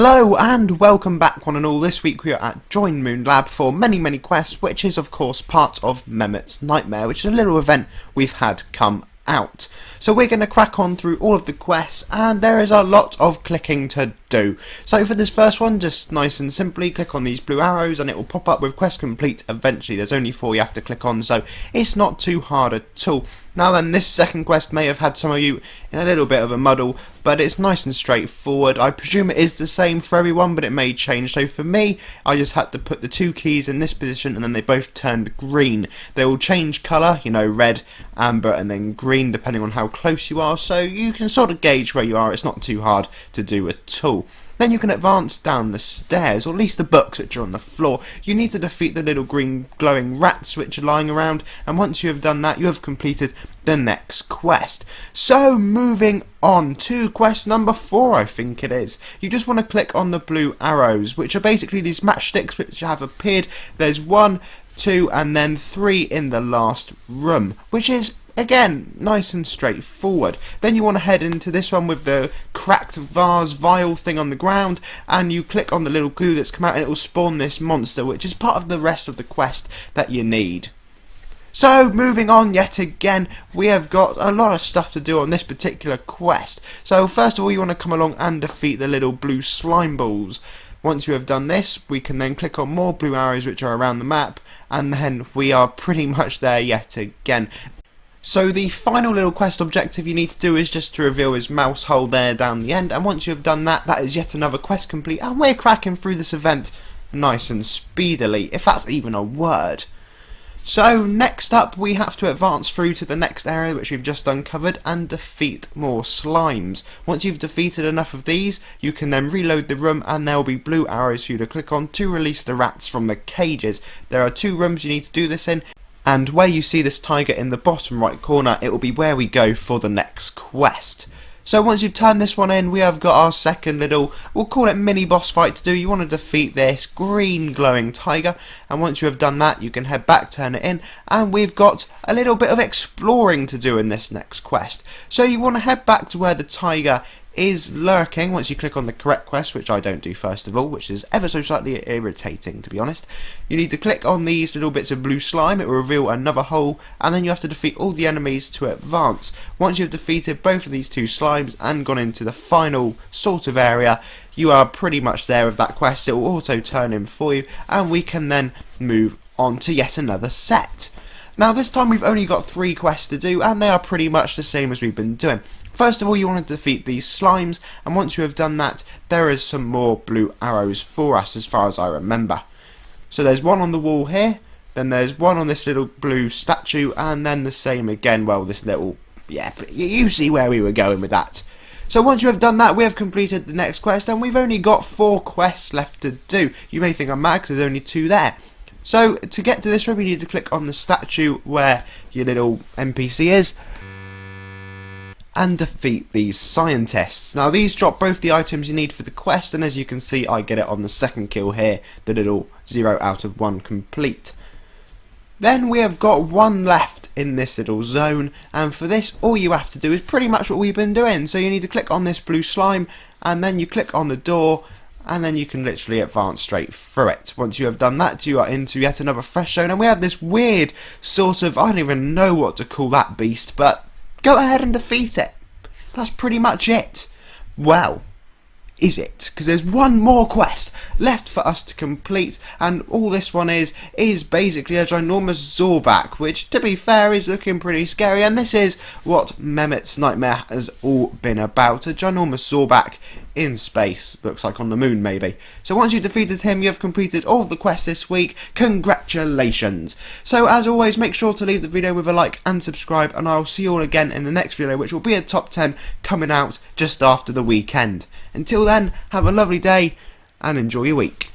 Hello and welcome back one and all. This week we are at Join Moonlab for many quests, which is of course part of Memets Nightmare, which is a little event we've had come out. So we're going to crack on through all of the quests, and there is a lot of clicking to do. So for this first one, just nice and simply click on these blue arrows and it will pop up with quest complete eventually. There's only 4 you have to click on, so it's not too hard at all. Now then, this second quest may have had some of you in a little bit of a muddle, but it's nice and straightforward. I presume it is the same for everyone, but it may change. So for me, I just had to put the 2 keys in this position and then they both turned green. They will change colour, you know, red, amber and then green depending on how close you are, so you can sort of gauge where you are. It's not too hard to do at all. Then you can advance down the stairs, or at least the books which are on the floor. You need to defeat the little green glowing rats which are lying around, and once you have done that, you have completed the next quest. So moving on to quest number 4, I think it is. You just want to click on the blue arrows, which are basically these matchsticks which have appeared. There's 1, 2 and then 3 in the last room, which is again nice and straightforward. Then you want to head into this one with the cracked vase vial thing on the ground, and you click on the little goo that's come out and it will spawn this monster, which is part of the rest of the quest that you need. So moving on yet again, we have got a lot of stuff to do on this particular quest. So first of all, you want to come along and defeat the little blue slime balls. Once you have done this, we can then click on more blue arrows which are around the map, and then we are pretty much there yet again. So the final little quest objective you need to do is just to reveal his mouse hole there down the end, and once you have done that, that is yet another quest complete, and we're cracking through this event nice and speedily, if that's even a word. So next up, we have to advance through to the next area which we've just uncovered and defeat more slimes. Once you've defeated enough of these, you can then reload the room and there will be blue arrows for you to click on to release the rats from the cages. There are 2 rooms you need to do this in, and where you see this tiger in the bottom right corner, it will be where we go for the next quest. So once you've turned this one in, we have got our second little, we'll call it mini boss fight to do. You want to defeat this green glowing tiger, and once you have done that, you can head back, turn it in, and we've got a little bit of exploring to do in this next quest. So you want to head back to where the tiger is lurking once you click on the correct quest, which I don't do first of all, which is ever so slightly irritating to be honest. You need to click on these little bits of blue slime, it will reveal another hole, and then you have to defeat all the enemies to advance. Once you've defeated both of these 2 slimes and gone into the final sort of area, you are pretty much there with that quest. It will auto turn in for you, and we can then move on to yet another set. Now this time we've only got 3 quests to do, and they are pretty much the same as we've been doing. First of all, you want to defeat these slimes, and once you have done that, there is some more blue arrows for us as far as I remember. So there's 1 on the wall here, then there's 1 on this little blue statue, and then the same again, well this little, yeah, but you see where we were going with that. So once you have done that, we have completed the next quest, and we've only got 4 quests left to do. You may think I'm mad because there's only 2 there. So to get to this room, you need to click on the statue where your little NPC is, and defeat these scientists. Now these drop both the items you need for the quest, and as you can see I get it on the second kill here, the little 0 out of 1 complete. Then we have got 1 left in this little zone, and for this all you have to do is pretty much what we've been doing. So you need to click on this blue slime and then you click on the door, and then you can literally advance straight through it. Once you have done that, you are into yet another fresh zone, and we have this weird sort of, I don't even know what to call that beast, but go ahead and defeat it. That's pretty much it. Well, is it? Because there's 1 more quest left for us to complete, and all this one is basically a ginormous Zorback, which to be fair is looking pretty scary, and this is what Memets Nightmare has all been about, a ginormous Zorback in space, looks like on the moon maybe. So once you've defeated him, you have completed all the quests this week. Congratulations! So as always, make sure to leave the video with a like and subscribe, and I'll see you all again in the next video, which will be a top 10 coming out just after the weekend. Until then, have a lovely day and enjoy your week.